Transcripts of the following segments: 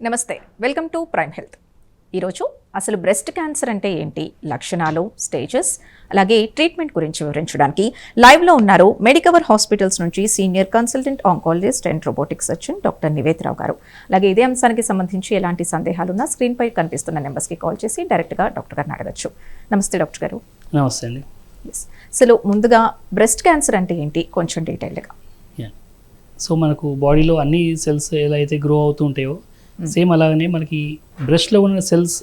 నమస్తే, welcome to prime health. ఈరోజు అసలు బ్రెస్ట్ క్యాన్సర్ అంటే ఏంటి, లక్షణాలు, స్టేజెస్, అలాగే ట్రీట్మెంట్ గురించి వివరించడానికి లైవ్లో ఉన్నారు మెడికవర్ హాస్పిటల్స్ నుంచి senior consultant oncologist and robotic surgeon doctor నివేద్రావు గారు. అలాగే ఇదే అంశానికి సంబంధించి ఎలాంటి సందేహాలున్నా స్క్రీన్పై కనిపిస్తున్న నెంబర్స్కి కాల్ చేసి డైరెక్ట్గా డాక్టర్ గారిని అడగచ్చు. నమస్తే డాక్టర్ గారు. నమస్తే అండి. అసలు ముందుగా బ్రెస్ట్ క్యాన్సర్ అంటే ఏంటి కొంచెం డీటెయిల్గా. సో మనకు బాడీలో అన్ని సెల్స్ ఎలా అయితే గ్రో అవుతూ ఉంటాయో సేమ్ అలాగనే మనకి బ్రెస్ట్లో ఉన్న సెల్స్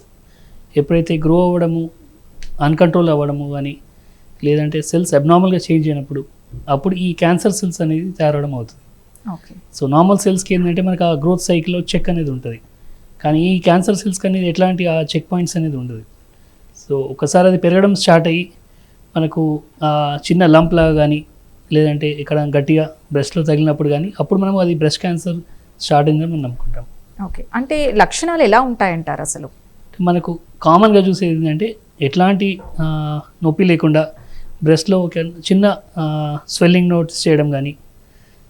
ఎప్పుడైతే గ్రో అవ్వడము, అన్కంట్రోల్ అవ్వడము కానీ లేదంటే సెల్స్ అబ్నార్మల్గా చేంజ్ అయినప్పుడు అప్పుడు ఈ క్యాన్సర్ సెల్స్ అనేది తయారవడం అవుతుంది. ఓకే. సో నార్మల్ సెల్స్కి ఏంటంటే మనకు ఆ గ్రోత్ సైకిల్లో చెక్ అనేది ఉంటుంది, కానీ ఈ క్యాన్సర్ సెల్స్కి అనేది ఎట్లాంటి ఆ చెక్ పాయింట్స్ అనేది ఉండదు. సో ఒకసారి అది పెరగడం స్టార్ట్ అయ్యి మనకు చిన్న లంప్ లాగా కానీ లేదంటే ఇక్కడ గట్టిగా బ్రెస్ట్లో తగిలినప్పుడు కానీ అప్పుడు మనం అది బ్రెస్ట్ క్యాన్సర్ స్టార్ట్ అయిందని మనం నమ్ముకుంటాం. ఓకే, అంటే లక్షణాలు ఎలా ఉంటాయంటారు? అసలు మనకు కామన్గా చూసేది ఏంటంటే ఎట్లాంటి నొప్పి లేకుండా బ్రెస్ట్లో ఒక చిన్న స్వెల్లింగ్ నోట్స్ చేయడం కానీ,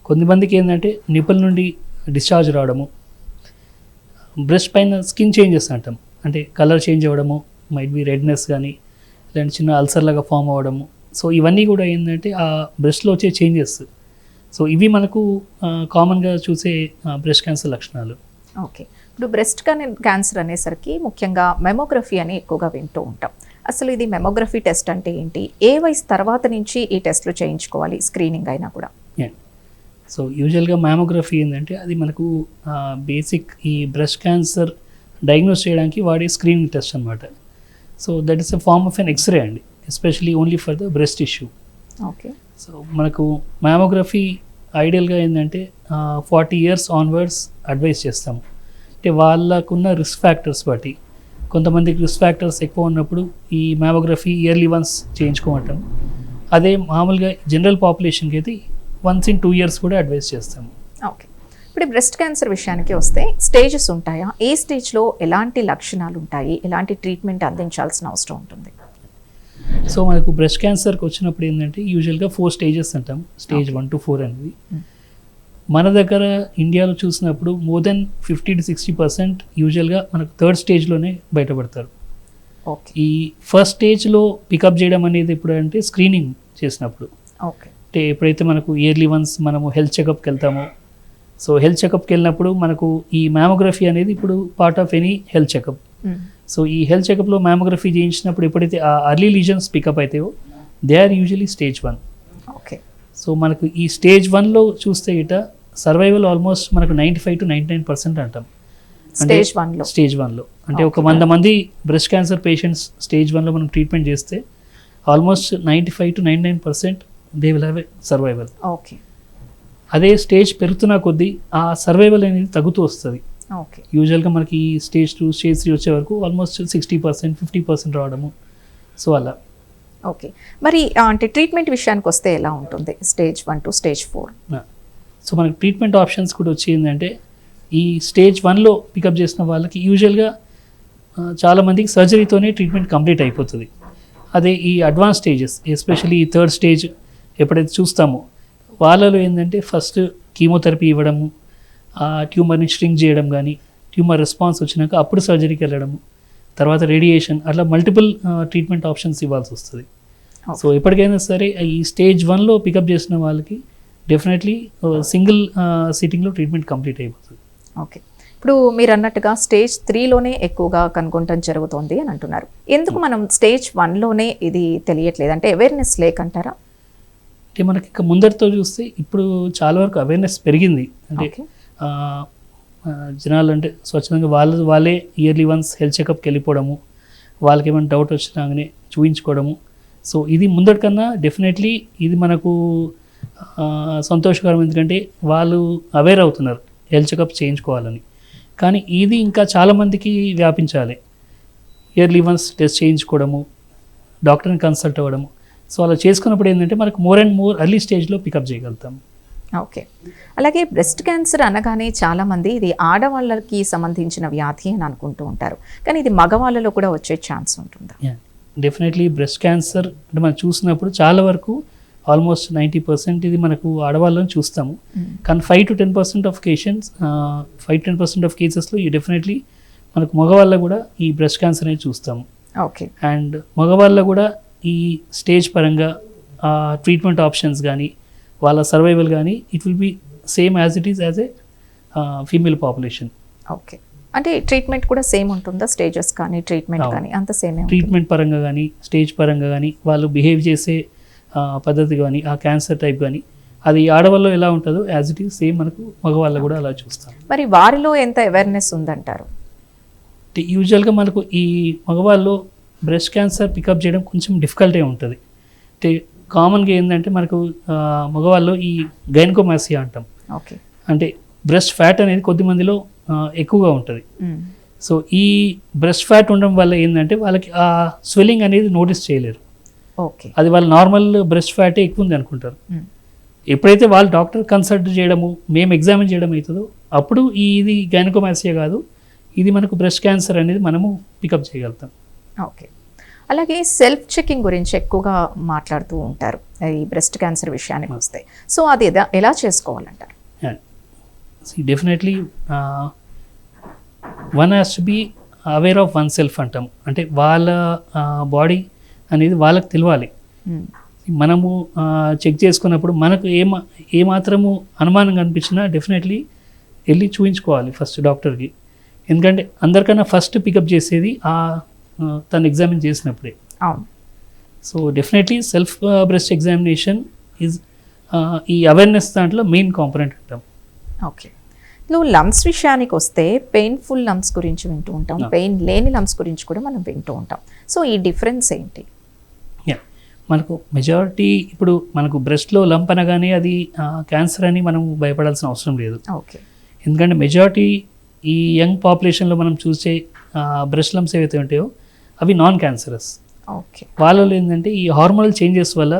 కొంతమందికి ఏంటంటే నిపుల్ నుండి డిశ్చార్జ్ రావడము, బ్రెస్ట్ పైన స్కిన్ చేంజెస్ అంటాం, అంటే కలర్ చేంజ్ అవ్వడము, మైట్ బి రెడ్నెస్ కానీ లేదంటే చిన్న అల్సర్ లాగా ఫామ్ అవ్వడము. సో ఇవన్నీ కూడా ఏంటంటే ఆ బ్రెస్ట్లో వచ్చే చేంజెస్. సో ఇవి మనకు కామన్గా చూసే బ్రెస్ట్ క్యాన్సర్ లక్షణాలు. ఓకే, ఇప్పుడు బ్రెస్ట్ క్యాన్సర్ అనేసరికి ముఖ్యంగా మెమోగ్రఫీ అని ఎక్కువగా వింటూ ఉంటాం. అసలు ఇది మెమోగ్రఫీ టెస్ట్ అంటే ఏంటి, ఏ వయసు తర్వాత నుంచి ఈ టెస్ట్లు చేయించుకోవాలి, స్క్రీనింగ్ అయినా కూడా? సో యూజువల్గా మ్యామోగ్రఫీ ఏంటంటే అది మనకు బేసిక్ ఈ బ్రెస్ట్ క్యాన్సర్ డయాగ్నోస్ చేయడానికి వాడే స్క్రీనింగ్ టెస్ట్ అనమాట. So that is a form of an X-ray అండి, especially only for the breast issue. Okay. So మనకు మ్యామోగ్రఫీ ఐడియల్గా ఏంటంటే 40 years ఆన్వర్డ్స్ అడ్వైస్ చేస్తాము. అంటే వాళ్ళకున్న రిస్క్ ఫ్యాక్టర్స్ బట్టి, కొంతమందికి రిస్క్ ఫ్యాక్టర్స్ ఎక్కువ ఉన్నప్పుడు ఈ మ్యామోగ్రఫీ ఇయర్లీ వన్స్ చేయించుకోమంటాం. అదే మామూలుగా జనరల్ పాపులేషన్కి అయితే once in 2 years కూడా అడ్వైస్ చేస్తాము. ఓకే, ఇప్పుడు బ్రెస్ట్ క్యాన్సర్ విషయానికి వస్తే స్టేజెస్ ఉంటాయా? ఏ స్టేజ్లో ఎలాంటి లక్షణాలు ఉంటాయి, ఎలాంటి ట్రీట్మెంట్ అందించాల్సిన అవసరం ఉంటుంది? సో మనకు బ్రెస్ట్ క్యాన్సర్కి వచ్చినప్పుడు ఏంటంటే యూజువల్గా 4 stages అంటాం, స్టేజ్ 1 to 4 అనేది. మన దగ్గర ఇండియాలో చూసినప్పుడు మోర్ దెన్ 50 to 60% యూజువల్గా మనకు 3rd స్టేజ్లోనే బయటపడతారు. ఓకే. ఈ ఫస్ట్ స్టేజ్లో పికప్ చేయడం అనేది ఎప్పుడు అంటే స్క్రీనింగ్ చేసినప్పుడు. ఓకే. అంటే ఎప్పుడైతే మనకు ఇయర్లీ వన్స్ మనము హెల్త్ చెకప్కి వెళ్తామో, సో హెల్త్ చెకప్కి వెళ్ళినప్పుడు మనకు ఈ మ్యామోగ్రఫీ అనేది ఇప్పుడు part of any health checkup. So ఈ హెల్త్ చెకప్లో మ్యామోగ్రఫీ చేయించినప్పుడు ఎప్పుడైతే ఆ అర్లీ లీజన్స్ పికప్ అవుతాయో they are usually stage 1. Okay. So మనకు ఈ స్టేజ్ 1లో చూస్తే ఇట సర్వైవల్ ఆల్మోస్ట్ మనకు 95 to 99% అంటాం. స్టేజ్ 1లో అంటే ఒక 100 మంది బ్రెస్ట్ క్యాన్సర్ పేషెంట్స్ స్టేజ్ 1లో మనం ట్రీట్మెంట్ చేస్తే almost 95 to 99% they will have a survival. Okay. అదే స్టేజ్ పెరుగుతున్న కొద్దీ ఆ సర్వైవల్ అనేది తగ్గుతూ వస్తుంది. ఓకే. యూజువల్గా మనకి స్టేజ్ 2 స్టేజ్ 3 వచ్చే వరకు ఆల్మోస్ట్ 60% 50% రావడము. సో అలా. ఓకే, మరి అంటే ట్రీట్మెంట్ విషయానికి వస్తే ఎలా ఉంటుంది స్టేజ్ 1 to స్టేజ్ 4? సో మనకి ట్రీట్మెంట్ ఆప్షన్స్ కూడా వచ్చిందంటే ఈ స్టేజ్ 1లో పికప్ చేసిన వాళ్ళకి యూజువల్గా చాలామందికి సర్జరీతోనే ట్రీట్మెంట్ కంప్లీట్ అయిపోతుంది. అదే ఈ అడ్వాన్స్ స్టేజెస్, ఎస్పెషల్లీ ఈ 3rd స్టేజ్ ఎప్పుడైతే చూస్తామో వాళ్ళలో ఏంటంటే ఫస్ట్ కీమోథెరపీ ఇవ్వడము, ఆ ట్యూమర్ని స్ట్రింగ్ చేయడం కానీ, ట్యూమర్ రెస్పాన్స్ వచ్చినాక అప్పుడు సర్జరీకి వెళ్ళడము, తర్వాత రేడియేషన్, అట్లా మల్టిపుల్ ట్రీట్మెంట్ ఆప్షన్స్ ఇవ్వాల్సి వస్తుంది. సో ఎప్పటికైనా సరే ఈ స్టేజ్ 1లో పికప్ చేసిన వాళ్ళకి డెఫినెట్లీ సింగిల్ సిట్టింగ్లో ట్రీట్మెంట్ కంప్లీట్ అయిపోతుంది. ఓకే, ఇప్పుడు మీరు అన్నట్టుగా స్టేజ్ 3లోనే ఎక్కువగా కనుగొనడం జరుగుతుంది అని అంటున్నారు. ఎందుకు మనం స్టేజ్ 1లోనే ఇది తెలియట్లేదు, అంటే అవేర్నెస్ లేకంటారా? అంటే మనకి ఇంకా ముందరితో చూస్తే ఇప్పుడు చాలా వరకు అవేర్నెస్ పెరిగింది. అంటే జనాలు అంటే స్వచ్ఛందంగా వాళ్ళే ఇయర్లీ వన్స్ హెల్త్ చెకప్కి వెళ్ళిపోవడము, వాళ్ళకి ఏమైనా డౌట్ వచ్చినాగానే చూపించుకోవడము. సో ఇది ముందటి కన్నా డెఫినెట్లీ ఇది మనకు సంతోషకరం, ఎందుకంటే వాళ్ళు అవేర్ అవుతున్నారు హెల్త్ చెకప్ చేయించుకోవాలని. కానీ ఇది ఇంకా చాలామందికి వ్యాపించాలి. ఇయర్లీ వన్స్ టెస్ట్ చేయించుకోవడము, డాక్టర్ని కన్సల్ట్ అవ్వడము. సో అలా చేసుకున్నప్పుడు ఏంటంటే మనకు మోర్ అండ్ మోర్ అర్లీ స్టేజ్లో పికప్ చేయగలుగుతాం. ఓకే, అలాగే బ్రెస్ట్ క్యాన్సర్ అనగానే చాలామంది ఇది ఆడవాళ్ళకి సంబంధించిన వ్యాధి అని అనుకుంటూ ఉంటారు, కానీ ఇది మగవాళ్ళలో కూడా వచ్చే ఛాన్స్ ఉంటుందా? డెఫినెట్లీ బ్రెస్ట్ క్యాన్సర్ అంటే మనం చూసినప్పుడు చాలా వరకు ఆల్మోస్ట్ 90% ఇది మనకు ఆడవాళ్ళని చూస్తాము. కానీ 5-10% ఆఫ్ కేషన్స్ 5-10% ఆఫ్ కేసెస్లో ఈ డెఫినెట్లీ మనకు మగవాళ్ళ కూడా ఈ బ్రెస్ట్ క్యాన్సర్ అనేది చూస్తాము. ఓకే. అండ్ మగవాళ్ళ కూడా ఈ స్టేజ్ పరంగా ట్రీట్మెంట్ ఆప్షన్స్ కానీ వాళ్ళ సర్వైవల్ కానీ it will be same as it is as a female population. Okay. అంటే ట్రీట్మెంట్ కూడా సేమ్ ఉంటుందా? స్టేజెస్ కానీ ట్రీట్మెంట్ కానీ అంత సేమ్? ట్రీట్మెంట్ పరంగా కానీ స్టేజ్ పరంగా కానీ వాళ్ళు బిహేవ్ చేసే పద్ధతి కానీ ఆ క్యాన్సర్ టైప్ కానీ అది ఆడవాళ్ళలో ఎలా ఉంటుందో యాజ్ ఇట్ ఈస్ సేమ్ మనకు మగవాళ్ళ కూడా అలా చూస్తాం. మరి వారిలో ఎంత అవేర్నెస్ ఉందంటారు? యూజువల్గా మనకు ఈ మగవాళ్ళు బ్రెస్ట్ క్యాన్సర్ పికప్ చేయడం కొంచెం డిఫికల్టే ఉంటుంది. అంటే కామన్గా ఏంటంటే మనకు మగవాళ్ళు ఈ గైనకోమాసియా అంటాం. ఓకే. అంటే బ్రెస్ట్ ఫ్యాట్ అనేది కొద్ది మందిలో ఎక్కువగా ఉంటుంది. సో ఈ బ్రెస్ట్ ఫ్యాట్ ఉండడం వల్ల ఏంటంటే వాళ్ళకి ఆ స్వెల్లింగ్ అనేది నోటీస్ చేయలేరు. ఓకే. అది వాళ్ళ నార్మల్ బ్రెస్ట్ ఫ్యాటే ఎక్కువ ఉంది అనుకుంటారు. ఎప్పుడైతే వాళ్ళు డాక్టర్ కన్సల్ట్ చేయడము మేము ఎగ్జామిన్ చేయడం అవుతుందో అప్పుడు ఇది గైనకోమాసియా కాదు, ఇది మనకు బ్రెస్ట్ క్యాన్సర్ అనేది మనము పికప్ చేయగలుగుతాం. ఓకే. అలాగే సెల్ఫ్ చెకింగ్ గురించి ఎక్కువగా మాట్లాడుతూ ఉంటారు ఈ బ్రెస్ట్ క్యాన్సర్ విషయానికి వస్తే. సో అది ఎలా చేసుకోవాలంటారు? Definitely one has to be aware of oneself అంటాం. అంటే వాళ్ళ బాడీ అనేది వాళ్ళకి తెలియాలి. మనము చెక్ చేసుకున్నప్పుడు మనకు ఏమాత్రము అనుమానం కనిపించినా డెఫినెట్లీ వెళ్ళి చూపించుకోవాలి ఫస్ట్ డాక్టర్కి. ఎందుకంటే అందరికన్నా ఫస్ట్ పికప్ చేసేది తను ఎగ్జామిన్ చేసినప్పుడే. So definitely self breast examination is ఈ అవేర్నెస్ దాంట్లో మెయిన్ కాంపొనెంట్ అంటాం. ఓకే. నువ్వు లంప్స్ విషయానికి వస్తే పెయిన్ఫుల్ లంప్స్ గురించి వింటూ ఉంటాం, పెయిన్ లేని లంప్స్ గురించి కూడా మనం వింటూ ఉంటాం. సో ఈ డిఫరెన్స్ ఏంటి? మనకు మెజారిటీ ఇప్పుడు మనకు బ్రెస్ట్లో లంప్ అనగానే అది క్యాన్సర్ అని మనం భయపడాల్సిన అవసరం లేదు. ఓకే. ఎందుకంటే మెజారిటీ ఈ యంగ్ పాపులేషన్లో మనం చూసే బ్రెస్ట్ లంప్స్ ఏవైతే ఉంటాయో అవి నాన్ క్యాన్సరస్. ఓకే. వాళ్ళలో ఏంటంటే ఈ హార్మోనల్ చేంజెస్ వల్ల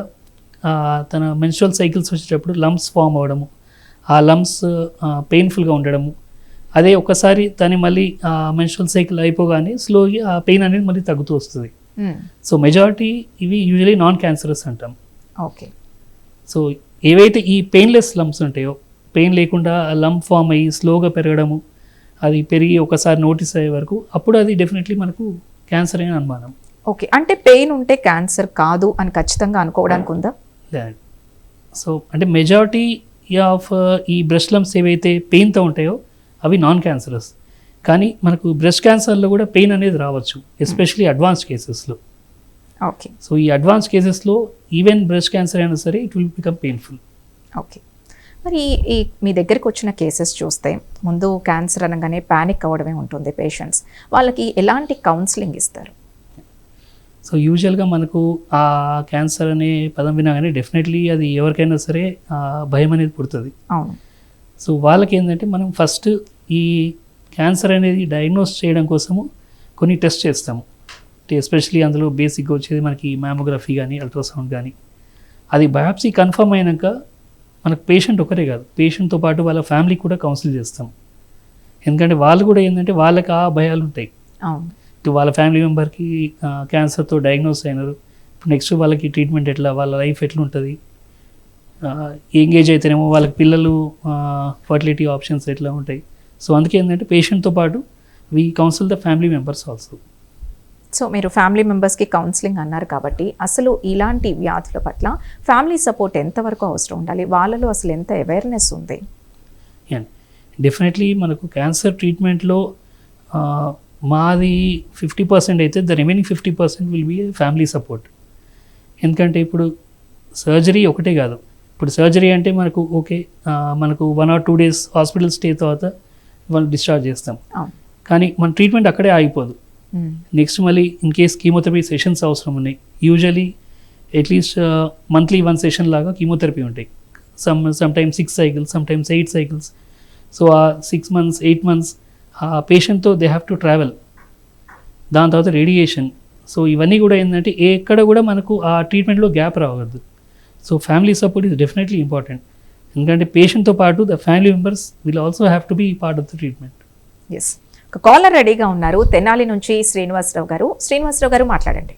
తన మెన్స్ట్రువల్ సైకిల్స్ వచ్చేటప్పుడు లంప్స్ ఫామ్ అవ్వడము, ఆ లంప్స్ పెయిన్ఫుల్గా ఉండడము, అదే ఒకసారి తను మళ్ళీ మెన్స్ట్రువల్ సైకిల్ అయిపోగానే స్లోగా ఆ పెయిన్ అనేది మళ్ళీ తగ్గుతూ వస్తుంది. సో మెజారిటీ ఇవి యూజువలీ నాన్ క్యాన్సరస్ అంటాం. ఓకే. సో ఏవైతే ఈ పెయిన్లెస్ లంప్స్ ఉంటాయో, పెయిన్ లేకుండా లంప్ ఫామ్ అయ్యి స్లోగా పెరగడము, అది పెరిగి ఒకసారి నోటీస్ అయ్యే వరకు అప్పుడు అది డెఫినెట్లీ మనకు క్యాన్సర్ అయిన అనుమానం. ఓకే. అంటే పెయిన్ ఉంటే క్యాన్సర్ కాదు అని ఖచ్చితంగా అనుకోవడానికి ఉందా? సో అంటే మెజారిటీ ఆఫ్ ఈ బ్రెస్ట్ లంప్స్ ఏవైతే పెయిన్తో ఉంటాయో అవి నాన్ క్యాన్సరస్. కానీ మనకు బ్రెస్ట్ క్యాన్సర్లో కూడా పెయిన్ అనేది రావచ్చు, ఎస్పెషలీ అడ్వాన్స్డ్ కేసెస్లో. ఓకే. సో ఈ అడ్వాన్స్ కేసెస్లో ఈవెన్ బ్రెస్ట్ క్యాన్సర్ అయినా సరే it will become painful. Okay. మరి ఈ మీ దగ్గరికి వచ్చిన కేసెస్ చూస్తే ముందు క్యాన్సర్ అనగానే ప్యానిక్ అవ్వడమే ఉంటుంది పేషెంట్స్. వాళ్ళకి ఎలాంటి కౌన్సిలింగ్ ఇస్తారు? సో యూజువల్గా మనకు ఆ క్యాన్సర్ అనే పదం వినగానే డెఫినెట్లీ అది ఎవరికైనా సరే భయం అనేది పుడుతుంది. అవును. సో వాళ్ళకి ఏంటంటే మనం ఫస్ట్ ఈ క్యాన్సర్ అనేది డయాగ్నోస్ చేయడం కోసము కొన్ని టెస్ట్ చేస్తాము. ఎస్పెషలీ అందులో బేసిక్గా వచ్చేది మనకి మ్యామోగ్రఫీ కానీ అల్ట్రాసౌండ్ కానీ. అది బయాప్సీ కన్ఫర్మ్ అయినాక మనకు పేషెంట్ ఒకరే కాదు, పేషెంట్తో పాటు వాళ్ళ ఫ్యామిలీకి కూడా కౌన్సిల్ చేస్తాం. ఎందుకంటే వాళ్ళు కూడా ఏంటంటే వాళ్ళకి ఆ భయాలు ఉంటాయి. అవును. వాళ్ళ ఫ్యామిలీ మెంబర్కి క్యాన్సర్తో డయాగ్నోస్ అయినారు, ఇప్పుడు నెక్స్ట్ వాళ్ళకి ట్రీట్మెంట్ ఎట్లా, వాళ్ళ లైఫ్ ఎట్లుంటుంది, ఎంగేజ్ అయితేనేమో వాళ్ళకి పిల్లలు ఫర్టిలిటీ ఆప్షన్స్ ఎట్లా ఉంటాయి. సో అందుకే ఏంటంటే పేషెంట్తో పాటు we council the family members also. So మీరు ఫ్యామిలీ మెంబర్స్కి కౌన్సిలింగ్ అన్నారు కాబట్టి అసలు ఇలాంటి వ్యాధుల పట్ల ఫ్యామిలీ సపోర్ట్ ఎంతవరకు అవసరం ఉండాలి? వాళ్ళలో అసలు ఎంత అవేర్నెస్ ఉంది? డెఫినెట్లీ మనకు క్యాన్సర్ ట్రీట్మెంట్లో మాది 50% అయితే the remaining 50% will be family support. ఎందుకంటే ఇప్పుడు సర్జరీ ఒకటే కాదు, ఇప్పుడు సర్జరీ అంటే మనకు ఓకే మనకు 1 or 2 days హాస్పిటల్ స్టే తర్వాత వాళ్ళు డిశ్చార్జ్ చేస్తాం, కానీ మన ట్రీట్మెంట్ అక్కడే ఆగిపోదు. నెక్స్ట్ మళ్ళీ ఇన్ కేస్ కీమోథెరపీ సెషన్స్ అవసరం ఉన్నాయి. యూజువలీ అట్లీస్ట్ మంత్లీ 1 session లాగా కీమోథెరపీ ఉంటాయి. Sometimes 6 cycles, sometimes 8 cycles. So ఆ 6 months 8 months ఆ పేషెంట్తో దే హ్యావ్ టు ట్రావెల్. దాని తర్వాత రేడియేషన్. సో ఇవన్నీ కూడా ఏంటంటే ఎక్కడ కూడా మనకు ఆ ట్రీట్మెంట్లో గ్యాప్ రావద్దు. So family support is definitely important. ఎందుకంటే పేషెంట్తో పాటు the family members will also have to be part of the treatment. Yes. ఒక కాలర్ రెడీగా ఉన్నారు, తెనాలి నుంచి శ్రీనివాసరావు గారు. శ్రీనివాసరావు గారు మాట్లాడండి.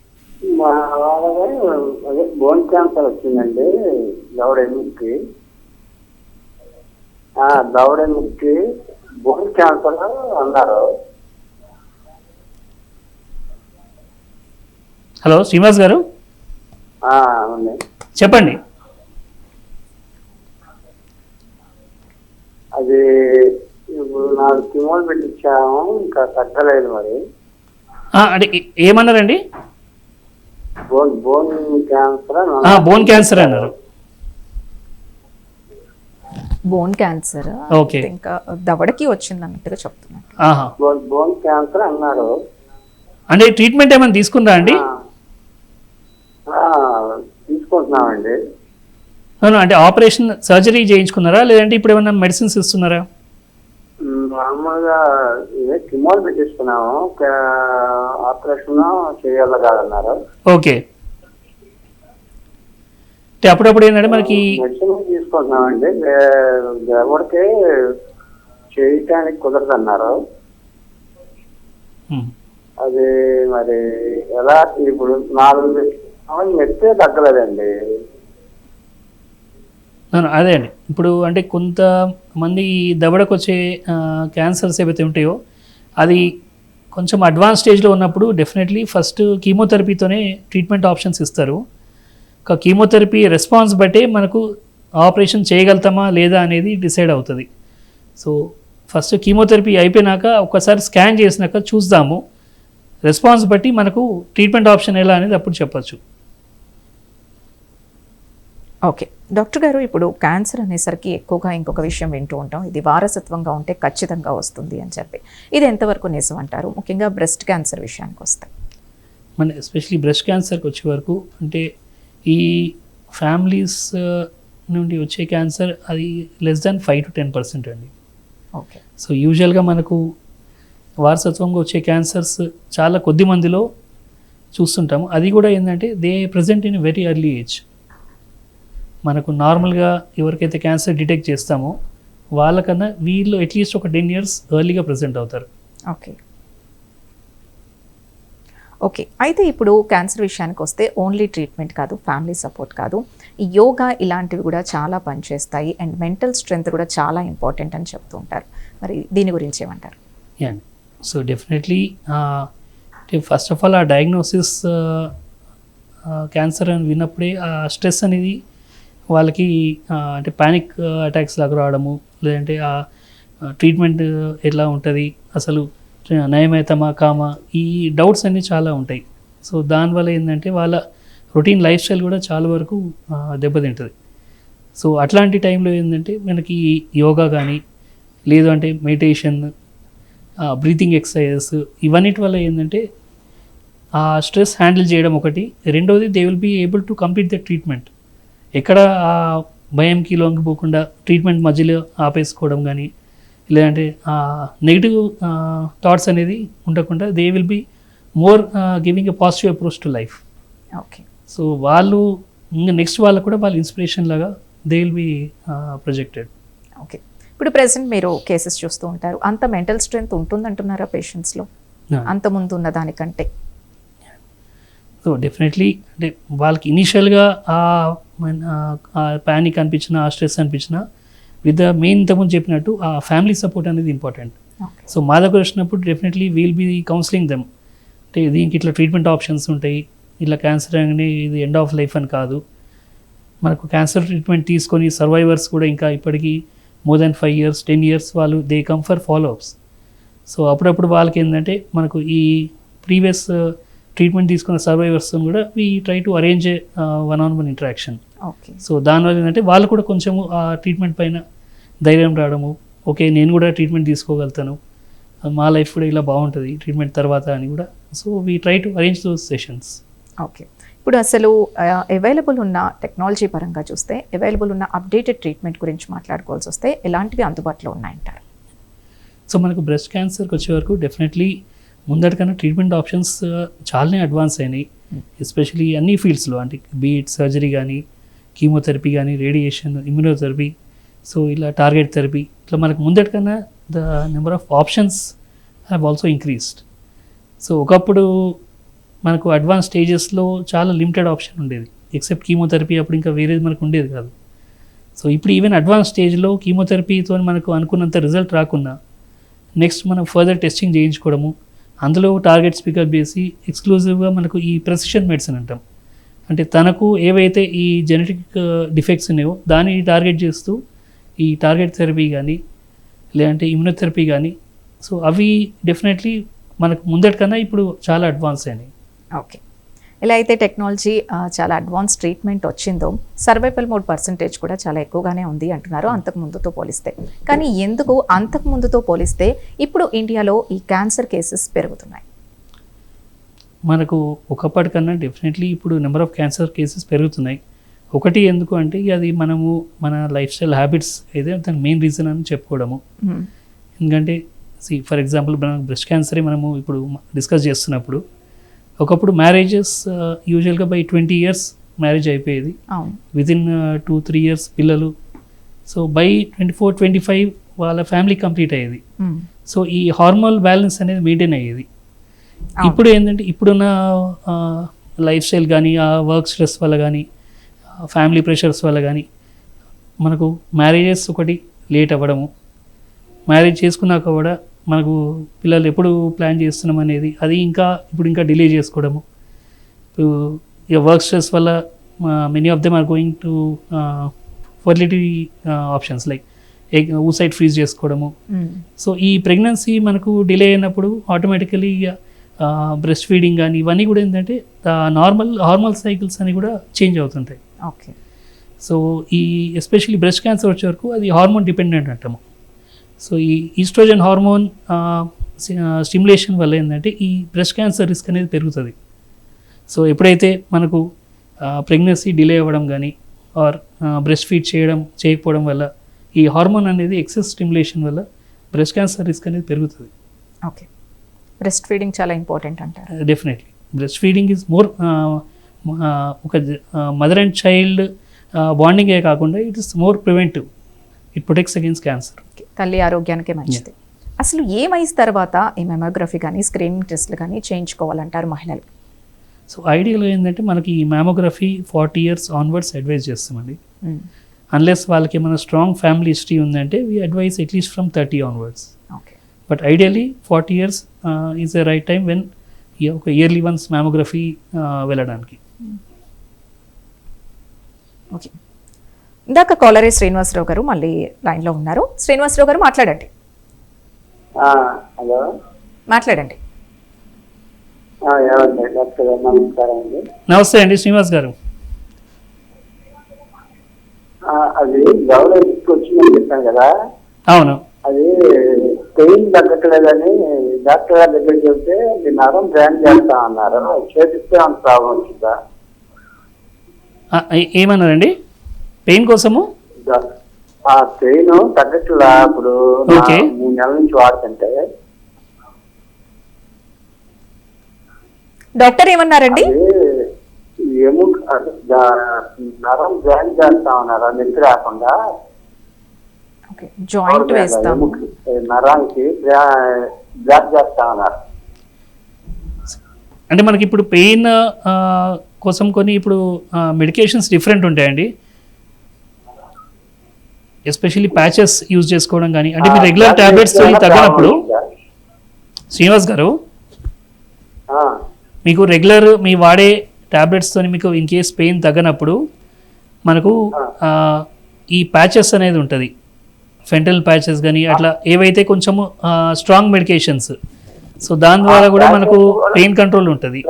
మా వాళ్ళ బోన్ క్యాన్సర్ వచ్చిందండి దవడెముక్కి. దవడెముక్కి బోన్ క్యాన్సర్ అన్నారు. హలో శ్రీనివాస్ గారు, అవునండి. చెప్పండి. అది ఇప్పుడు 4 కిమోలు పెట్టించాము, ఇంకా తగ్గలేదు మరి. అంటే ఏమన్నారండి? బోన్ క్యాన్సర్ బోన్ క్యాన్సర్ అన్నారు. Bone cancer, okay. ఇంకా దవడకి వచ్చింది అన్నట్టుగా చెప్తున్నాను. బోన్ క్యాన్సర్ అన్నారు. అంటే ట్రీట్మెంట్ ఏమైనా తీసుకుందా అండి? తీసుకుంటున్నామండి. అంటే ఆపరేషన్ సర్జరీ చేయించుకున్నారా, లేదంటే ఇప్పుడు ఏమైనా మెడిసిన్స్ ఇస్తున్నారా? మామూలుగా కిమోలు పెట్టిస్తున్నాము, ఆపరేషన్ చేయాలి కాదన్నారు. ఓకే. అంటే అప్పుడప్పుడు ఏంటంటే మనకి మెడిసిన్ తీసుకుంటున్నామండి. ఎవరికి చేయటానికి కుదరదు అన్నారు. అది మరి ఎలా ఇప్పుడు 4 మెట్టే తగ్గలేదండి. అదే అండి, ఇప్పుడు అంటే కొంతమంది దవడకు వచ్చే క్యాన్సర్స్ ఏవైతే ఉంటాయో అది కొంచెం అడ్వాన్స్ స్టేజ్లో ఉన్నప్పుడు డెఫినెట్లీ ఫస్ట్ కీమోథెరపీతోనే ట్రీట్మెంట్ ఆప్షన్స్ ఇస్తారు. ఒక కీమోథెరపీ రెస్పాన్స్ బట్టే మనకు ఆపరేషన్ చేయగలుగుతామా లేదా అనేది డిసైడ్ అవుతుంది. సో ఫస్ట్ కీమోథెరపీ అయిపోయినాక ఒకసారి స్కాన్ చేసినాక చూద్దాము, రెస్పాన్స్ బట్టి మనకు ట్రీట్మెంట్ ఆప్షన్ ఎలా అనేది అప్పుడు చెప్పచ్చు. ఓకే డాక్టర్ గారు, ఇప్పుడు క్యాన్సర్ అనేసరికి ఎక్కువగా ఇంకొక విషయం వింటూ ఉంటాం, ఇది వారసత్వంగా ఉంటే ఖచ్చితంగా వస్తుంది అని చెప్పి. ఇది ఎంతవరకు నిజం అంటారు, ముఖ్యంగా బ్రెస్ట్ క్యాన్సర్ విషయానికి వస్తే? మన ఎస్పెషలీ బ్రెస్ట్ క్యాన్సర్కి వచ్చే వరకు అంటే ఈ ఫ్యామిలీస్ నుండి వచ్చే క్యాన్సర్ అది లెస్ దాన్ 5 to 10% అండి. ఓకే. సో యూజువల్గా మనకు వారసత్వంగా వచ్చే క్యాన్సర్స్ చాలా కొద్ది మందిలో చూస్తుంటాము. అది కూడా ఏంటంటే they present in very early age. మనకు నార్మల్గా ఎవరికైతే క్యాన్సర్ డిటెక్ట్ చేస్తామో వాళ్ళకన్నా వీళ్ళు అట్లీస్ట్ ఒక 10 years ఎర్లీగా ప్రజెంట్ అవుతారు. ఓకే. ఓకే, అయితే ఇప్పుడు క్యాన్సర్ విషయానికి వస్తే ఓన్లీ ట్రీట్మెంట్ కాదు, ఫ్యామిలీ సపోర్ట్ కాదు, ఈ యోగా ఇలాంటివి కూడా చాలా పనిచేస్తాయి అండ్ మెంటల్ స్ట్రెంగ్త్ కూడా చాలా ఇంపార్టెంట్ అని చెప్తూ ఉంటారు. మరి దీని గురించి ఏమంటారు? Yeah, so definitely first of all ఆ డయాగ్నోసిస్ క్యాన్సర్ అని విన్నప్పుడే ఆ స్ట్రెస్ అనేది వాళ్ళకి అంటే పానిక్ అటాక్స్ లాగా రావడము, లేదంటే ఆ ట్రీట్మెంట్ ఎలా ఉంటుంది, అసలు నయమవుతామా కామా, ఈ డౌట్స్ అన్నీ చాలా ఉంటాయి. సో దానివల్ల ఏంటంటే వాళ్ళ రొటీన్ లైఫ్ స్టైల్ కూడా చాలా వరకు దెబ్బతింటుంది. సో అట్లాంటి టైంలో ఏంటంటే మనకి యోగా కానీ లేదు అంటే మెడిటేషన్, బ్రీతింగ్ ఎక్సర్సైజెస్, ఇవన్నిటి వల్ల ఏంటంటే ఆ స్ట్రెస్ హ్యాండిల్ చేయడం ఒకటి. రెండవది they will be able to complete the treatment. ఎక్కడ ఆ భయంకి లొంగిపోకుండా ట్రీట్మెంట్ మధ్యలో ఆపేసుకోవడం కానీ లేదంటే నెగిటివ్ థాట్స్ అనేది ఉండకుండా they will be more giving a positive approach to life. Okay. So వాళ్ళు ఇంకా నెక్స్ట్ వాళ్ళకు కూడా వాళ్ళ ఇన్స్పిరేషన్ లాగా they will be projected. Okay. ఇప్పుడు ప్రెసెంట్ మీరు కేసెస్ చూస్తూ ఉంటారు, అంత మెంటల్ స్ట్రెంగ్త్ ఉంటుందంటున్నారా పేషెంట్స్లో అంత ముందు ఉన్న దానికంటే? సో డెఫినెట్లీ అంటే వాళ్ళకి ఇనీషియల్గా ప్యానిక్ అనిపించిన, ఆ స్ట్రెస్ అనిపించిన, విత్ ద మెయిన్ ఇంతకుముందు చెప్పినట్టు ఆ ఫ్యామిలీ సపోర్ట్ అనేది ఇంపార్టెంట్. సో మా దగ్గర వచ్చినప్పుడు definitely we'll be counselling them. అంటే దీనికి ఇట్లా ట్రీట్మెంట్ ఆప్షన్స్ ఉంటాయి, ఇట్లా క్యాన్సర్ అనేది ఇది ఎండ్ ఆఫ్ లైఫ్ అని కాదు. మనకు క్యాన్సర్ ట్రీట్మెంట్ తీసుకొని సర్వైవర్స్ కూడా ఇంకా ఇప్పటికీ మోర్ దెన్ 5 years 10 years వాళ్ళు they come for follow-ups. So అప్పుడప్పుడు వాళ్ళకి ఏంటంటే మనకు ఈ ప్రీవియస్ ట్రీట్మెంట్ తీసుకున్న సర్వైవర్స్ కూడా we try to arrange one-on-one interaction. Okay. So దానివల్ల ఏంటంటే వాళ్ళు కూడా కొంచెము ఆ ట్రీట్మెంట్ పైన ధైర్యం రావడము, ఓకే నేను కూడా ట్రీట్మెంట్ తీసుకోగలుగుతాను, మా లైఫ్ కూడా ఇలా బాగుంటుంది ట్రీట్మెంట్ తర్వాత అని కూడా. So we try to arrange those sessions. Okay. ఇప్పుడు అసలు అవైలబుల్ ఉన్న టెక్నాలజీ పరంగా చూస్తే అవైలబుల్ ఉన్న అప్డేటెడ్ ట్రీట్మెంట్ గురించి మాట్లాడుకోవాల్సి వస్తే ఎలాంటివి అందుబాటులో ఉన్నాయంటారు? సో మనకు బ్రెస్ట్ క్యాన్సర్కి వచ్చే వరకు డెఫినెట్లీ ముందటికన్నా ట్రీట్మెంట్ ఆప్షన్స్ చాలానే అడ్వాన్స్ అయినాయి, ఎస్పెషలీ అన్ని ఫీల్డ్స్లో. అంటే బీట్ సర్జరీ కానీ, కీమోథెరపీ కానీ, రేడియేషన్, ఇమ్యూనోథెరపీ, సో ఇలా టార్గెట్ థెరపీ, ఇట్లా మనకు ముందటికన్నా the number of options have also increased. So ఒకప్పుడు మనకు అడ్వాన్స్ స్టేజెస్లో చాలా లిమిటెడ్ ఆప్షన్ ఉండేది. ఎక్సెప్ట్ కీమోథెరపీ అప్పుడు ఇంకా వేరేది మనకు ఉండేది కాదు. సో ఇప్పుడు ఈవెన్ అడ్వాన్స్ స్టేజ్లో కీమోథెరపీతో మనకు అనుకున్నంత రిజల్ట్ రాకున్నా నెక్స్ట్ మనం ఫర్దర్ టెస్టింగ్ చేయించుకోవడము, అందులో టార్గెట్స్ పికప్ చేసి ఎక్స్క్లూజివ్గా మనకు ఈ ప్రెసిషన్ మెడిసిన్ అంటాం, అంటే తనకు ఏవైతే ఈ జెనెటిక్ డిఫెక్ట్స్ ఉన్నాయో దాన్ని టార్గెట్ చేస్తూ ఈ టార్గెట్ థెరపీ కానీ లేదంటే ఇమ్యూనోథెరపీ కానీ, సో అవి డెఫినెట్లీ మనకు ముందటికన్నా ఇప్పుడు చాలా అడ్వాన్స్ అయినాయి. ఓకే, ఇలా అయితే టెక్నాలజీ చాలా అడ్వాన్స్ ట్రీట్మెంట్ వచ్చిందో సర్వైవల్ మోడ్ పర్సంటేజ్ కూడా చాలా ఎక్కువగానే ఉంది అంటున్నారు అంతకు ముందుతో పోలిస్తే. కానీ ఎందుకు అంతకు ముందుతో పోలిస్తే ఇప్పుడు ఇండియాలో ఈ క్యాన్సర్ కేసెస్ పెరుగుతున్నాయి? మనకు ఒకప్పటికన్నా డెఫినెట్లీ ఇప్పుడు నెంబర్ ఆఫ్ క్యాన్సర్ కేసెస్ పెరుగుతున్నాయి. ఒకటి ఎందుకు అంటే అది మనము మన లైఫ్ స్టైల్ హ్యాబిట్స్ అయితే దాని మెయిన్ రీజన్ అని చెప్పుకోవడము. ఎందుకంటే ఫర్ ఎగ్జాంపుల్ మనం బ్రెస్ట్ క్యాన్సరే మనము ఇప్పుడు డిస్కస్ చేస్తున్నప్పుడు, ఒకప్పుడు మ్యారేజెస్ యూజువల్గా బై 20 years మ్యారేజ్ అయిపోయేది, వితిన్ 2-3 years పిల్లలు, సో బై 24-25 వాళ్ళ ఫ్యామిలీ కంప్లీట్ అయ్యేది. సో ఈ హార్మోనల్ బ్యాలెన్స్ అనేది మెయింటైన్ అయ్యేది. ఇప్పుడు ఏంటంటే ఇప్పుడున్న లైఫ్ స్టైల్ కానీ ఆ వర్క్ స్ట్రెస్ వల్ల కానీ ఫ్యామిలీ ప్రెషర్స్ వల్ల కానీ మనకు మ్యారేజెస్ ఒకటి లేట్ అవ్వడము, మ్యారేజ్ చేసుకున్నాక కూడా మనకు పిల్లలు ఎప్పుడు ప్లాన్ చేస్తున్నాం అనేది అది ఇంకా డిలే చేసుకోవడము. ఇప్పుడు ఇక వర్క్ స్ట్రెస్ వల్ల many of them are going to fertility options like oocyte freeze చేసుకోవడము. సో ఈ ప్రెగ్నెన్సీ మనకు డిలే అయినప్పుడు ఆటోమేటికలీ బ్రెస్ట్ ఫీడింగ్ కానీ ఇవన్నీ కూడా ఏంటంటే నార్మల్ హార్మోనల్ సైకిల్స్ అని కూడా చేంజ్ అవుతుంటాయి. ఓకే, సో ఈ ఎస్పెషల్లీ బ్రెస్ట్ క్యాన్సర్ వచ్చే వరకు అది హార్మోన్ డిపెండెంట్ అంటాము. సో ఈ ఈస్ట్రోజన్ హార్మోన్ స్టిమ్యులేషన్ వల్ల ఏంటంటే ఈ బ్రెస్ట్ క్యాన్సర్ రిస్క్ అనేది పెరుగుతుంది. సో ఎప్పుడైతే మనకు ప్రెగ్నెన్సీ డిలే అవ్వడం కానీ ఆర్ బ్రెస్ట్ ఫీడ్ చేయకపోవడం వల్ల ఈ హార్మోన్ అనేది ఎక్సెస్ స్టిమ్యులేషన్ వల్ల బ్రెస్ట్ క్యాన్సర్ రిస్క్ అనేది పెరుగుతుంది. ఓకే, బ్రెస్ట్ ఫీడింగ్ చాలా ఇంపార్టెంట్ అంటారు. Definitely breast feeding is more ఒక మదర్ అండ్ చైల్డ్ బాండింగే కాకుండా it is more preventive, it protects against cancer. తల్లి ఆరోగ్యానికే మంచిది. అసలు ఏ వయసు తర్వాత ఈ మెమోగ్రఫీ కానీ స్క్రీనింగ్ టెస్ట్లు కానీ చేయించుకోవాలంటారు మహిళలు? సో ఐడియాలో ఏంటంటే మనకి ఈ మ్యామోగ్రఫీ 40 years ఆన్వర్డ్స్ అడ్వైజ్ చేస్తామండి. అన్లెస్ వాళ్ళకి ఏమైనా స్ట్రాంగ్ ఫ్యామిలీ హిస్టరీ ఉందంటే we advise at least from 30 onwards. Okay, but ideally 40 years is the right time when ఒక ఇయర్లీ వన్స్ మ్యామోగ్రఫీ వెళ్ళడానికి. ఓకే, ఇందాక కాలరే శ్రీనివాసరావు గారు మళ్ళీ లైన్లో ఉన్నారు. శ్రీనివాసరావు గారు మాట్లాడండి. హలో, మాట్లాడండి. డాక్టర్ నమస్కారం అండి. నమస్తే అండి శ్రీనివాస్ గారు. అది గవర్నమెంట్ వచ్చిందని చెప్పాను కదా, అవును. అది పెయిన్ తగ్గట్లేదని డాక్టర్ గారి దగ్గరికి వెళ్తే మీ నరం జాయిన్ చేస్తా అన్నారు. చేపిస్తే అంత ప్రాబ్లం వచ్చిందా? ఏమన్నారండి పెయిన్ కోసము? ఆ పెయిన్ తగ్గట్లా ఇప్పుడు 3 నెలల నుంచి వాడుతుంటే. డాక్టర్ ఏమన్నారండి? నరం జాయిన్ చేస్తా ఉన్నారు, నొప్పి రాకుండా. జాయింట్ వేస్తాము, నరానికి జాయిన్ చేస్తా ఉన్నారు. అంటే మనకి ఇప్పుడు పెయిన్ కోసం కొన్ని ఇప్పుడు మెడికేషన్స్ డిఫరెంట్ ఉంటాయండి. ఎస్పెషల్లీ ప్యాచెస్ యూజ్ చేసుకోవడం కానీ, అంటే మీరు రెగ్యులర్ ట్యాబ్లెట్స్ తగ్గినప్పుడు శ్రీనివాస్ గారు మీకు రెగ్యులర్ మీ వాడే ట్యాబ్లెట్స్తో మీకు ఇన్ కేస్ పెయిన్ తగ్గనప్పుడు మనకు ఈ ప్యాచెస్ అనేది ఉంటుంది, ఫెంటల్ ప్యాచెస్ కానీ అట్లా ఏవైతే కొంచెము స్ట్రాంగ్ మెడికేషన్స్, సో దాని ద్వారా కూడా మనకు పెయిన్ కంట్రోల్ ఉంటుంది.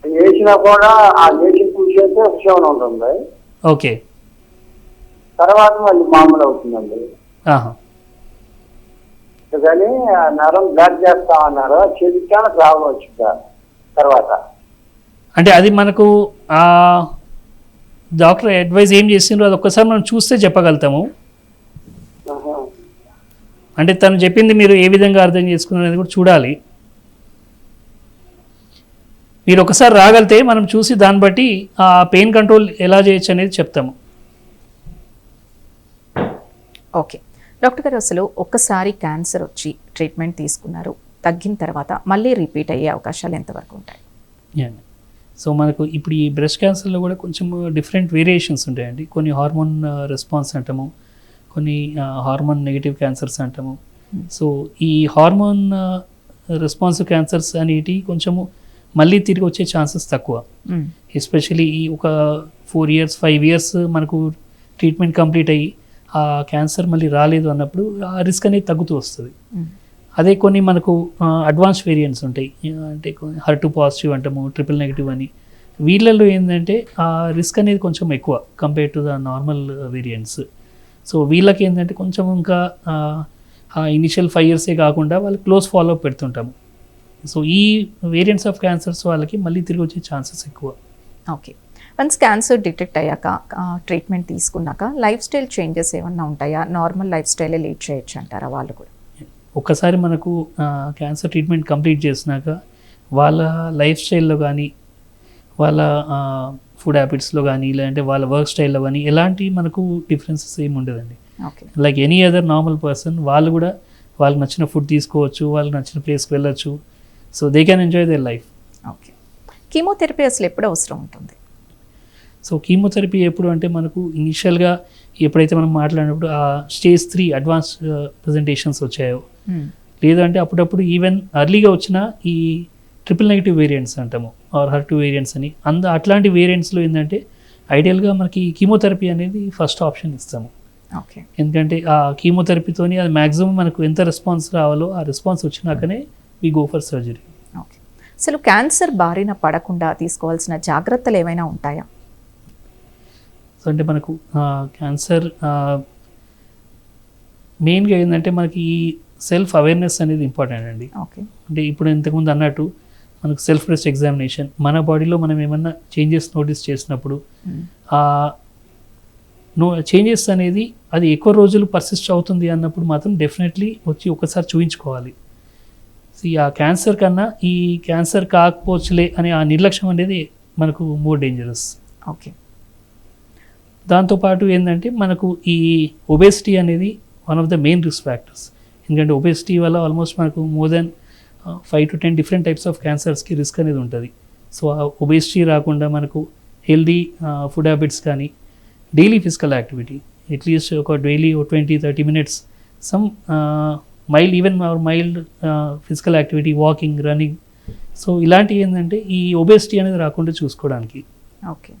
వేసినా కూడా ఆ వేసిన పూసేస్తే ఉపశమనం ఉంటుంది. ఓకే, తర్వాత మళ్ళీ మామూలు అవుతుందండి. కానీ నరం బ్లాక్ చేస్తా అన్నారు, చేతికి ప్రాబ్లం వచ్చిందా తర్వాత? అంటే అది మనకు డాక్టర్ అడ్వైజ్ ఏం చేసిండ్రో అది ఒక్కసారి మనం చూస్తే చెప్పగలుగుతాము. అంటే తను చెప్పింది మీరు ఏ విధంగా అర్థం చేసుకున్నారు అనేది కూడా చూడాలి. మీరు ఒకసారి రాగలితే మనం చూసి దాన్ని బట్టి ఆ పెయిన్ కంట్రోల్ ఎలా చేయొచ్చు అనేది చెప్తాము. ఓకే డాక్టర్ గారు, అసలు ఒక్కసారి క్యాన్సర్ వచ్చి ట్రీట్మెంట్ తీసుకున్నారు, తగ్గిన తర్వాత మళ్ళీ రిపీట్ అయ్యే అవకాశాలు ఎంతవరకు ఉంటాయి? సో మనకు ఇప్పుడు ఈ బ్రెస్ట్ క్యాన్సర్లో కూడా కొంచెం డిఫరెంట్ వేరియేషన్స్ ఉంటాయండి. కొన్ని హార్మోన్ రెస్పాన్స్ అంటాము, కొన్ని హార్మోన్ నెగిటివ్ క్యాన్సర్స్ అంటాము. సో ఈ హార్మోన్ రెస్పాన్సివ్ క్యాన్సర్స్ అనేటివి కొంచెము మళ్ళీ తిరిగి వచ్చే ఛాన్సెస్ తక్కువ. ఎస్పెషలీ ఈ ఒక 4 years 5 years మనకు ట్రీట్మెంట్ కంప్లీట్ అయ్యి ఆ క్యాన్సర్ మళ్ళీ రాలేదు అన్నప్పుడు ఆ రిస్క్ అనేది తగ్గుతూ వస్తుంది. అదే కొన్ని మనకు అడ్వాన్స్ వేరియంట్స్ ఉంటాయి, అంటే HER2 పాజిటివ్ అంటాము, ట్రిపుల్ నెగిటివ్ అని. వీళ్ళల్లో ఏంటంటే ఆ రిస్క్ అనేది కొంచెం ఎక్కువ compare to the normal variants. So వీళ్ళకి ఏంటంటే కొంచెం ఇంకా ఇనిషియల్ 5 years కాకుండా వాళ్ళు క్లోజ్ ఫాలోఅప్ పెడుతుంటాము. సో ఈ వేరియంట్స్ ఆఫ్ క్యాన్సర్స్ వాళ్ళకి మళ్ళీ తిరిగి వచ్చే ఛాన్సెస్ ఎక్కువ. ఓకే, వన్స్ క్యాన్సర్ డిటెక్ట్ అయ్యాక ట్రీట్మెంట్ తీసుకున్నాక లైఫ్ స్టైల్ చేంజెస్ ఏమన్నా ఉంటాయా? నార్మల్ లైఫ్ స్టైలే లీడ్ చేయొచ్చు అంటారా వాళ్ళు కూడా? ఒక్కసారి మనకు క్యాన్సర్ ట్రీట్మెంట్ కంప్లీట్ చేసినాక వాళ్ళ లైఫ్ స్టైల్లో కానీ, వాళ్ళ ఫుడ్ హ్యాబిట్స్లో కానీ, లేదంటే వాళ్ళ వర్క్ స్టైల్లో కానీ ఎలాంటి మనకు డిఫరెన్సెస్ ఏమి ఉండదండి. Okay, like any other normal person వాళ్ళు కూడా వాళ్ళకి నచ్చిన ఫుడ్ తీసుకోవచ్చు, వాళ్ళకి నచ్చిన ప్లేస్కి వెళ్ళచ్చు. So they can enjoy their life. Okay, chemotherapy అసలు ఎప్పుడు అవసరం ఉంటుంది? సో కీమోథెరపీ ఎప్పుడు అంటే మనకు ఇనిషియల్గా ఎప్పుడైతే మనం మాట్లాడినప్పుడు ఆ స్టేజ్ 3 అడ్వాన్స్ ప్రజెంటేషన్స్ వచ్చాయో, లేదంటే అప్పుడప్పుడు ఈవెన్ అర్లీగా వచ్చిన ఈ ట్రిపుల్ నెగిటివ్ వేరియంట్స్ అంటాము ఆర్ HER2 వేరియంట్స్ అని, అట్లాంటి వేరియంట్స్లో ఏంటంటే ఐడియల్గా మనకి కీమోథెరపీ అనేది ఫస్ట్ ఆప్షన్ ఇస్తాము. ఓకే, ఎందుకంటే ఆ కీమోథెరపీతోని అది మ్యాక్సిమం మనకు ఎంత రెస్పాన్స్ రావాలో ఆ రెస్పాన్స్ వచ్చినాకనే we go for surgery. Okay, అసలు క్యాన్సర్ బారిన పడకుండా తీసుకోవాల్సిన జాగ్రత్తలు ఏమైనా ఉంటాయా? సో అంటే మనకు క్యాన్సర్ మెయిన్గా ఏంటంటే మనకి ఈ సెల్ఫ్ అవేర్నెస్ అనేది ఇంపార్టెంట్ అండి. ఓకే, అంటే ఇప్పుడు ఇంతకుముందు అన్నట్టు మనకు సెల్ఫ్ బ్రెస్ట్ ఎగ్జామినేషన్, మన బాడీలో మనం ఏమన్నా చేంజెస్ నోటీస్ చేసినప్పుడు చేంజెస్ అనేది అది ఎక్కువ రోజులు పర్సిస్ట్ అవుతుంది అన్నప్పుడు మాత్రం డెఫినెట్లీ వచ్చి ఒకసారి చూపించుకోవాలి. ఆ క్యాన్సర్ కన్నా ఈ క్యాన్సర్ కాకపోవచ్చులే అనే ఆ నిర్లక్ష్యం అనేది మనకు మోర్ డేంజరస్. ఓకే, దాంతోపాటు ఏంటంటే మనకు ఈ ఒబేసిటీ అనేది one of the main risk factors. ఎందుకంటే ఒబేసిటీ వల్ల ఆల్మోస్ట్ మనకు more than 5 to 10 different types of క్యాన్సర్స్కి రిస్క్ అనేది ఉంటుంది. సో ఆ ఒబేసిటీ రాకుండా మనకు హెల్దీ ఫుడ్ హ్యాబిట్స్ కానీ, డైలీ ఫిజికల్ యాక్టివిటీ అట్లీస్ట్ ఒక daily 20-30 minutes some mild physical activity, walking, running. So ఇలాంటివి ఏంటంటే ఈ ఒబేసిటీ అనేది రాకుండా చూసుకోవడానికి. ఓకే,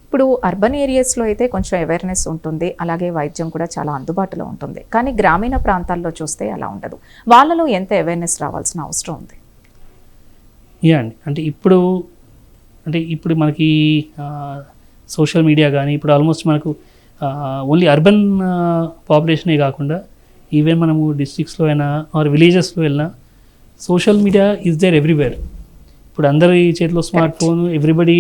ఇప్పుడు అర్బన్ ఏరియాస్లో అయితే కొంచెం అవేర్నెస్ ఉంటుంది, అలాగే వైద్యం కూడా చాలా అందుబాటులో ఉంటుంది. కానీ గ్రామీణ ప్రాంతాల్లో చూస్తే అలా ఉండదు. వాళ్ళలో ఎంత అవేర్నెస్ రావాల్సిన అవసరం ఉంది? అండి, అంటే ఇప్పుడు మనకి సోషల్ మీడియా కానీ ఇప్పుడు ఆల్మోస్ట్ మనకు ఓన్లీ అర్బన్ పాపులేషనే కాకుండా ఈవెన్ మనము డిస్ట్రిక్ట్స్లో అయినా ఆర్ విలేజెస్లో వెళ్ళినా social media is there everywhere. ఇప్పుడు అందరి చేతిలో smart phone, everybody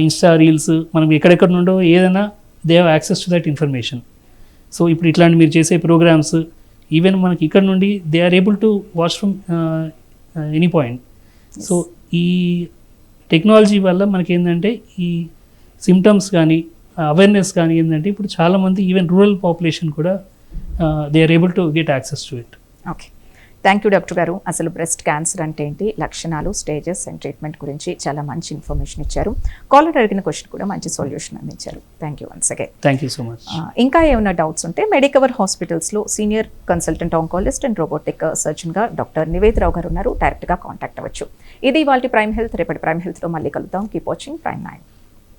insta reels, మనం ఎక్కడెక్కడ నుండో ఏదైనా they have access to that information. So ఇప్పుడు ఇట్లాంటి మీరు చేసే ప్రోగ్రామ్స్ ఈవెన్ మనకి ఇక్కడ నుండి they are able to watch from any point. So ఈ టెక్నాలజీ వల్ల మనకి ఏంటంటే ఈ సిమ్టమ్స్ కానీ అవేర్నెస్ కానీ ఏంటంటే ఇప్పుడు చాలామంది ఈవెన్ రూరల్ పాపులేషన్ కూడా they are able to get access to it. Okay, thank you doctor గారు. అసలు బ్రెస్ట్ క్యాన్సర్ అంటే ఏంటి, లక్షణాలు, స్టేజెస్ అండ్ ట్రీట్మెంట్ గురించి చాలా మంచి ఇన్ఫర్మేషన్ ఇచ్చారు. కాలర్ అడిగిన క్వశ్చన్ కూడా మంచి సొల్యూషన్ అందించారు. Thank you once again. Thank you so much. ఇంకా ఏమైనా డౌట్స్ ఉంటే మెడికవర్ హాస్పిటల్స్లో senior consultant oncologist and robotic సర్జన్గా doctor నివేదిరావు గారు ఉన్నారు. డైరెక్ట్గా కాంటాక్ట్ అవ్వచ్చు. ఇది ఇవాల్టి ప్రైమ్ హెల్త్. రేపటి ప్రైమ్ హెల్త్లో మళ్ళీ కలుద్దాం. Keep watching Prime 9.